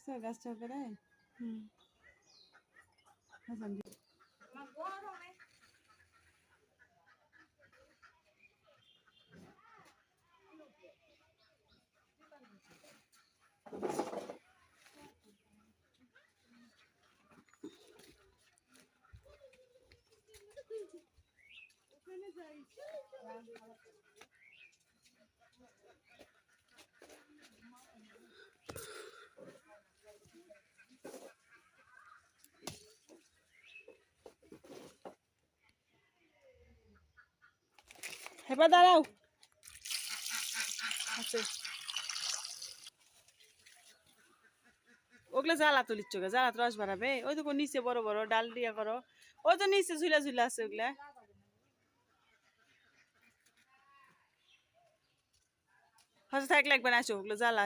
দেখছো গাছটা করে হেবা দাঁড়াও আছে ওগুলো জ্বালা তুলিচ্ছ জ্বালা রস বাড়াবে ওই তো নিচে বড় বড় ডাল দিয়া করো ওই তো নিচে ঝুলা ঝুলা আছে ওগুলা হয়তো থাকলে একবার আসো ওগুলো জ্বালা